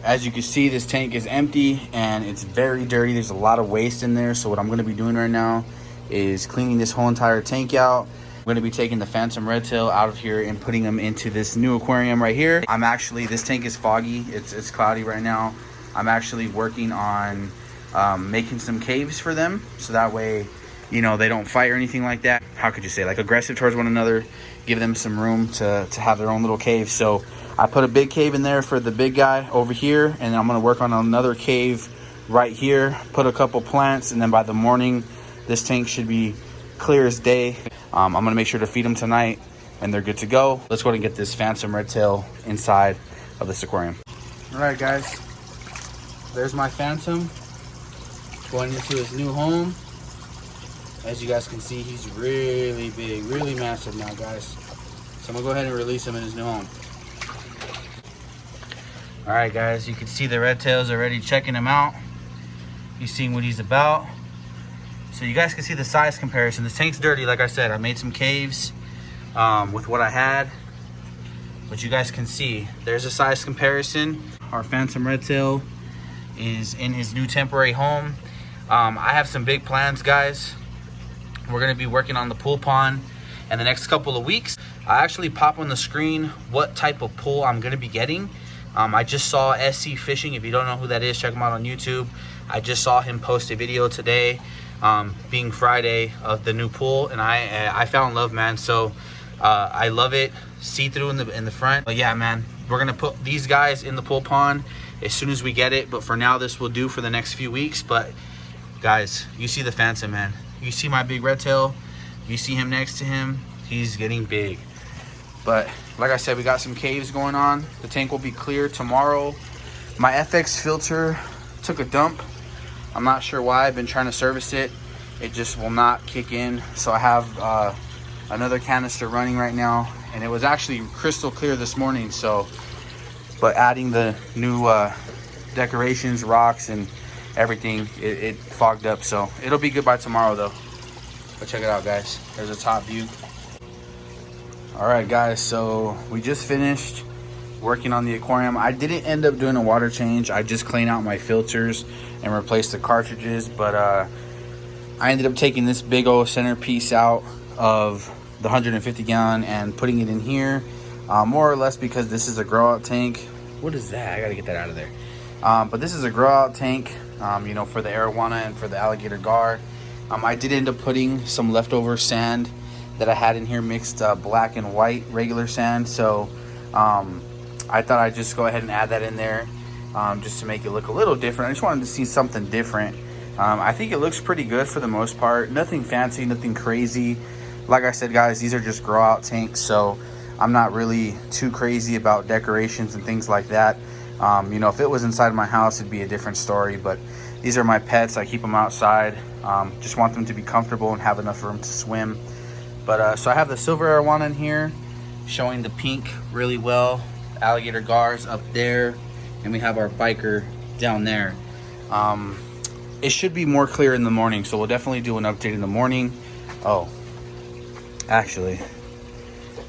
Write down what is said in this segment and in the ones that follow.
as you can see, this tank is empty and it's very dirty. There's a lot of waste in there. So what I'm going to be doing right now is cleaning this whole entire tank out. I'm going to be taking the Phantom Redtail out of here and putting them into this new aquarium right here. This tank is foggy. It's cloudy right now. I'm actually working on making some caves for them, so that way, you know, they don't fight or anything like that. How could you say, like, aggressive towards one another, give them some room to have their own little cave. So I put a big cave in there for the big guy over here, and then I'm going to work on another cave right here, put a couple plants, and then by the morning this tank should be clear as day. I'm going to make sure to feed them tonight and they're good to go. Let's go ahead and get this Phantom Redtail inside of this aquarium. All right, guys, there's my Phantom going into his new home. As you guys can see, he's really big, really massive now, guys. So I'm gonna go ahead and release him in his new home. All right, guys, you can see the red tails already checking him out. He's seeing what he's about. So you guys can see the size comparison. This tank's dirty, like I said. I made some caves with what I had, but you guys can see there's a size comparison. Our Phantom Redtail is in his new temporary home. I have some big plans, guys. We're gonna be working on the pool pond in the next couple of weeks. I actually pop on the screen what type of pool I'm gonna be getting. I just saw SC Fishing. If you don't know who that is, check him out on YouTube. I just saw him post a video today, being Friday, of the new pool, and I fell in love, man. So I love it. See-through in the front. But yeah, man, we're gonna put these guys in the pool pond as soon as we get it. But for now, this will do for the next few weeks. But guys, you see the Phantom, man. You see my big red tail. You see him next to him. He's getting big. But like I said, we got some caves going on. The tank will be clear tomorrow. My FX filter took a dump. I'm not sure why. I've been trying to service it. It just will not kick in. So I have another canister running right now, and it was actually crystal clear this morning. So, but adding the new decorations, rocks, and everything, it fogged up. So it'll be good by tomorrow though. But check it out, guys. There's a top view. All right, guys, so we just finished working on the aquarium. I didn't end up doing a water change. I just cleaned out my filters and replaced the cartridges. But I ended up taking this big old centerpiece out of the 150 gallon and putting it in here, more or less because this is a grow out tank. What is that? I gotta get that out of there. But this is a grow out tank, you know, for the arowana and for the alligator gar. I did end up putting some leftover sand that I had in here, mixed black and white regular sand. So I thought I'd just go ahead and add that in there, just to make it look a little different. I just wanted to see something different. I think it looks pretty good for the most part. Nothing fancy, nothing crazy. Like I said, guys, these are just grow out tanks, so I'm not really too crazy about decorations and things like that. You know, if it was inside my house, it'd be a different story, but these are my pets. I keep them outside. Just want them to be comfortable and have enough room to swim. But so I have the silver arowana in here, showing the pink really well. Alligator gars up there, and we have our biker down there. It should be more clear in the morning, so we'll definitely do an update in the morning. Oh, actually,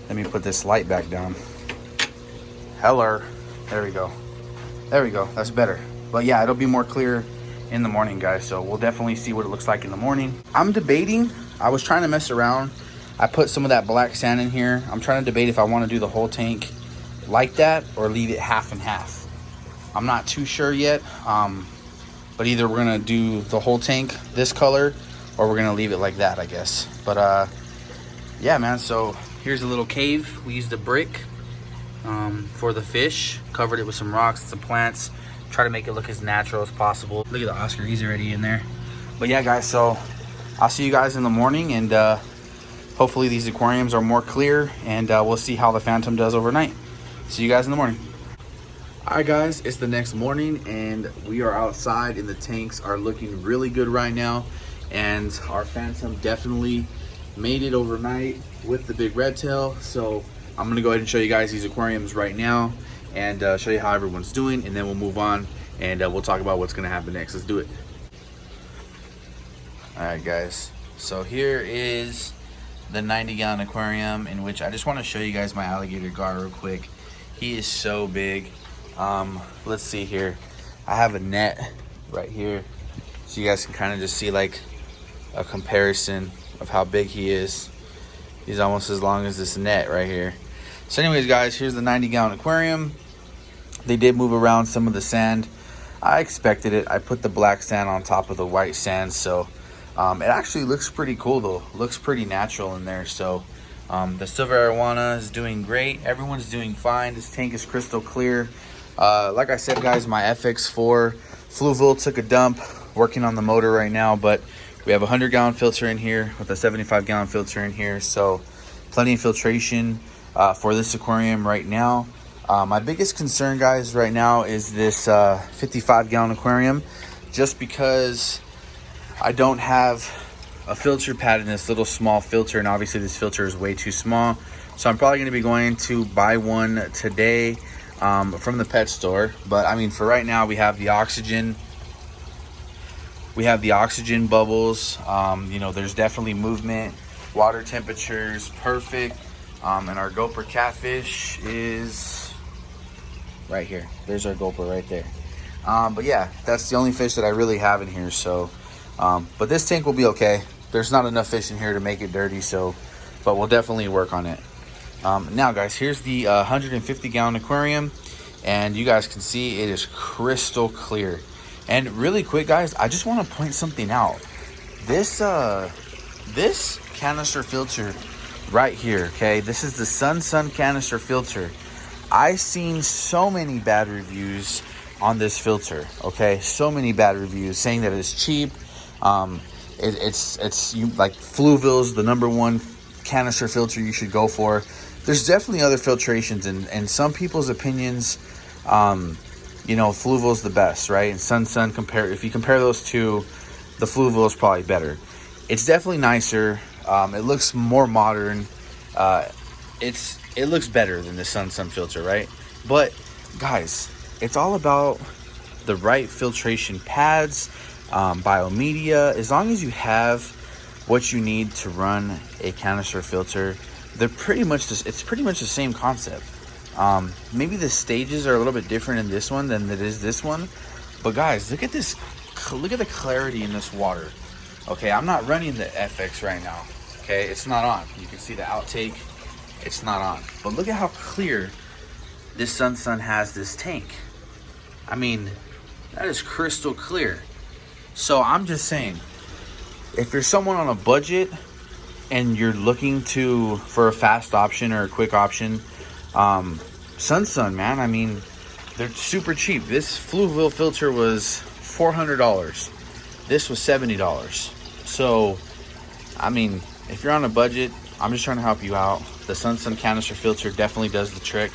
let me put this light back down. Hello. There we go. There we go. That's better. But yeah, it'll be more clear in the morning, guys. So we'll definitely see what it looks like in the morning. I'm debating. I was trying to mess around. I put some of that black sand in here. I'm trying to debate if I want to do the whole tank like that or leave it half and half. I'm not too sure yet. But either we're going to do the whole tank this color or we're going to leave it like that, I guess. But yeah, man. So here's a little cave. We used a brick for the fish, covered it with some rocks and some plants, try to make it look as natural as possible. Look at the Oscar, he's already in there. But yeah, guys, so I'll see you guys in the morning, and hopefully these aquariums are more clear, and we'll see how the Phantom does overnight. See you guys in the morning. All right, guys, it's the next morning, and we are outside, and the tanks are looking really good right now, and our Phantom definitely made it overnight with the big red tail. So I'm gonna go ahead and show you guys these aquariums right now and show you how everyone's doing, and then we'll move on and we'll talk about what's gonna happen next. Let's do it. All right, guys, so here is the 90-gallon aquarium, in which I just want to show you guys my alligator gar real quick. He is so big. Let's see here. I have a net right here, so you guys can kind of just see like a comparison of how big he is. He's almost as long as this net right here. So anyways, guys, here's the 90-gallon aquarium. They did move around some of the sand. I expected it. I put the black sand on top of the white sand, so it actually looks pretty cool though. Looks pretty natural in there. So the silver arowana is doing great. Everyone's doing fine. This tank is crystal clear. Like I said, guys, my FX4 Fluval took a dump. Working on the motor right now, but we have a 100-gallon filter in here with a 75-gallon filter in here, so plenty of filtration for this aquarium right now. My biggest concern, guys, right now is this 55-gallon aquarium, just because I don't have a filter pad in this little small filter, and obviously this filter is way too small. So I'm probably going to be going to buy one today from the pet store. But I mean, for right now, we have the oxygen. We have the oxygen bubbles. You know, there's definitely movement. Water temperature's perfect. And our gulper catfish is right here. There's our gulper right there. But yeah, that's the only fish that I really have in here. So, but this tank will be okay. There's not enough fish in here to make it dirty. So, but we'll definitely work on it. Now, guys, here's the 150-gallon aquarium. And you guys can see it is crystal clear. And really quick, guys, I just want to point something out. This this canister filter right here, okay? This is the Sun canister filter. I've seen so many bad reviews on this filter, okay? So many bad reviews saying that it's cheap. It's like Fluval's the #1 canister filter you should go for. There's definitely other filtrations, and some people's opinions, you know, Fluval's the best, right? And Sun, if you compare those two, the Fluval is probably better. It's definitely nicer. It looks more modern. It looks better than the Sun filter, right? But guys, it's all about the right filtration pads, biomedia. As long as you have what you need to run a canister filter, they're pretty much it's pretty much the same concept. Maybe the stages are a little bit different in this one than it is this one, but guys, look at this. Look at the clarity in this water. Okay, I'm not running the FX right now. Okay, it's not on. You can see the outtake. It's not on. But look at how clear this Sun has this tank. I mean, that is crystal clear. So I'm just saying, if you're someone on a budget and you're looking for a fast option or a quick option, Sun, man, I mean, they're super cheap. This Fluval filter was $400. This was $70. So, I mean, if you're on a budget, I'm just trying to help you out. The Sun canister filter definitely does the trick.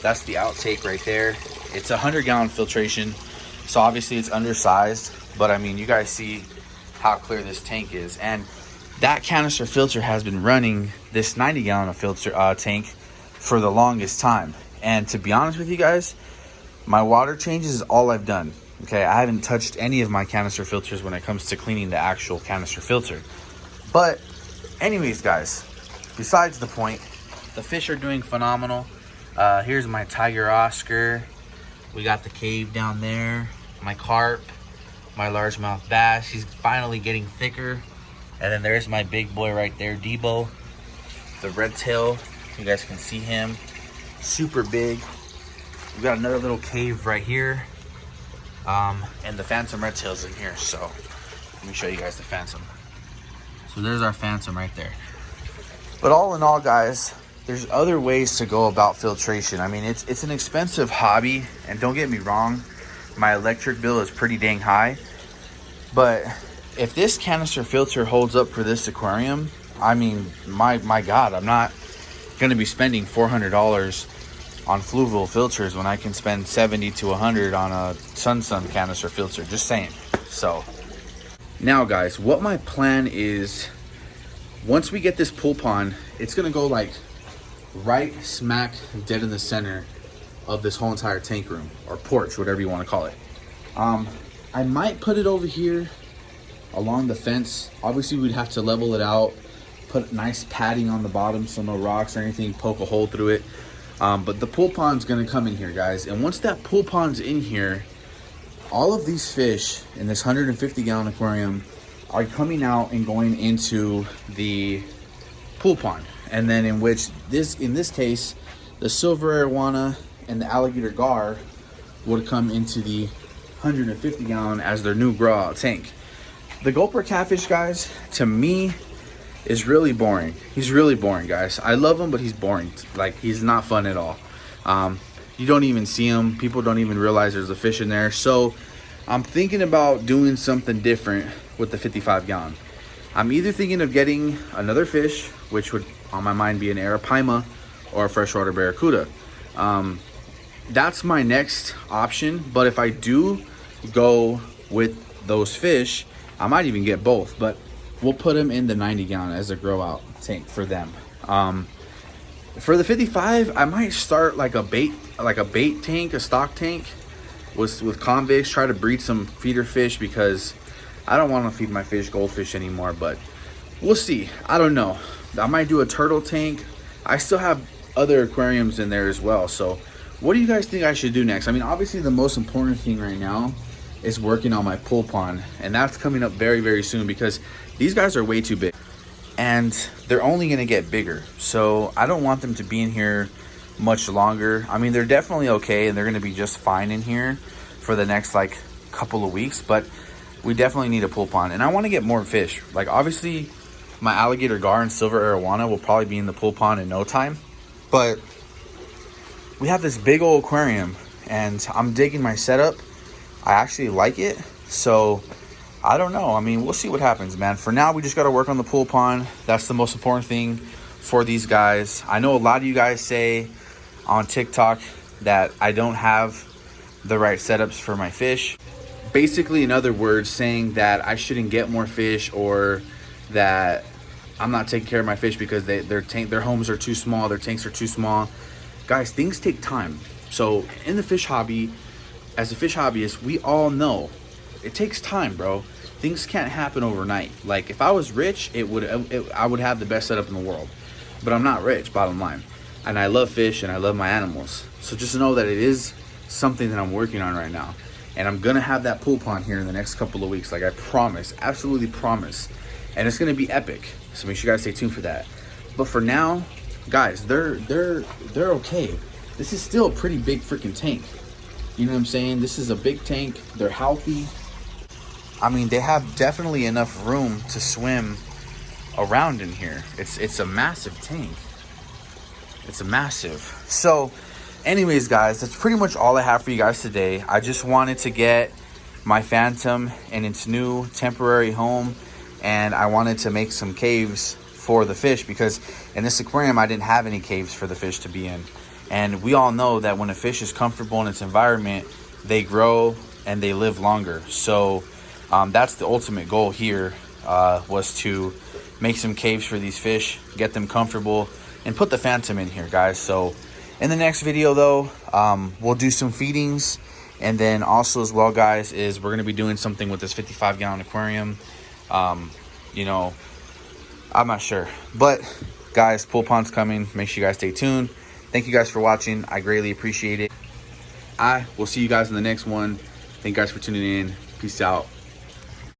That's the outtake right there. It's a 100-gallon filtration, so obviously it's undersized, but I mean, you guys see how clear this tank is. And that canister filter has been running this 90-gallon filter tank for the longest time. And to be honest with you guys, my water changes is all I've done. Okay, I haven't touched any of my canister filters when it comes to cleaning the actual canister filter. But anyways, guys, besides the point, the fish are doing phenomenal. Here's my Tiger Oscar. We got the cave down there. My carp, my largemouth bass. He's finally getting thicker. And then there's my big boy right there, Debo, the red tail. You guys can see him, super big. We got another little cave right here. And the Phantom red tail's in here. So let me show you guys the Phantom. So there's our Phantom right there. But all in all, guys, there's other ways to go about filtration. I mean, it's an expensive hobby, and don't get me wrong, my electric bill is pretty dang high. But if this canister filter holds up for this aquarium, I mean, my God, I'm not going to be spending $400 on Fluval filters when I can spend $70 to $100 on a Sun canister filter. Just saying. So now, guys, what my plan is, once we get this pool pond, it's going to go like right smack dead in the center of this whole entire tank room or porch, whatever you want to call it. I might put it over here along the fence. Obviously, we'd have to level it out, put nice padding on the bottom so no rocks or anything poke a hole through it. But the pool pond's gonna come in here, guys. And once that pool pond's in here, all of these fish in this 150-gallon aquarium are coming out and going into the pool pond. And then in this case, the silver arowana and the alligator gar would come into the 150-gallon as their new grow out tank. The gulper catfish, guys, to me is really boring. He's really boring, guys. I love him, but he's boring. Like, he's not fun at all. You don't even see him. People don't even realize there's a fish in there. So I'm thinking about doing something different with the 55-gallon. I'm either thinking of getting another fish, which would on my mind be an arapaima or a freshwater barracuda. That's my next option. But if I do go with those fish, I might even get both. But we'll put them in the 90-gallon as a grow out tank for them. For the 55, I might start like a bait tank, a stock tank with convicts, try to breed some feeder fish, because I don't want to feed my fish goldfish anymore, but we'll see. I don't know. I might do a turtle tank. I still have other aquariums in there as well. So what do you guys think I should do next? I mean, obviously the most important thing right now is working on my pool pond, and that's coming up very, very soon, because these guys are way too big and they're only going to get bigger. So I don't want them to be in here much longer. I mean, they're definitely okay and they're going to be just fine in here for the next like couple of weeks, but we definitely need a pool pond. And I want to get more fish. Like, obviously my alligator gar and silver arowana will probably be in the pool pond in no time, but we have this big old aquarium and I'm digging my setup. I actually like it. So I don't know. I mean, we'll see what happens, man. For now, we just got to work on the pool pond. That's the most important thing for these guys. I know a lot of you guys say on TikTok that I don't have the right setups for my fish. Basically, in other words, saying that I shouldn't get more fish, or that I'm not taking care of my fish because their homes are too small, their tanks are too small. Guys, things take time. So in the fish hobby, as a fish hobbyist, we all know it takes time, bro. Things can't happen overnight. Like, if I was rich, I would have the best setup in the world. But I'm not rich, bottom line. And I love fish and I love my animals. So just know that it is something that I'm working on right now. And I'm gonna have that pool pond here in the next couple of weeks. Like, I promise, absolutely promise. And it's gonna be epic. So make sure you guys stay tuned for that. But for now, guys, they're okay. This is still a pretty big freaking tank. You know what I'm saying? This is a big tank. They're healthy. I mean, they have definitely enough room to swim around in here. It's a massive tank. It's a massive. So anyways, guys, that's pretty much all I have for you guys today. I just wanted to get my Phantom in its new temporary home, and I wanted to make some caves for the fish, because in this aquarium I didn't have any caves for the fish to be in. And we all know that when a fish is comfortable in its environment, they grow and they live longer. So that's the ultimate goal here, was to make some caves for these fish, get them comfortable, and put the Phantom in here, guys. So in the next video, though, we'll do some feedings. And then also as well, guys, is we're going to be doing something with this 55-gallon aquarium. You know, I'm not sure. But, guys, pool pond's coming. Make sure you guys stay tuned. Thank you guys for watching. I greatly appreciate it. I will see you guys in the next one. Thank you guys for tuning in. Peace out.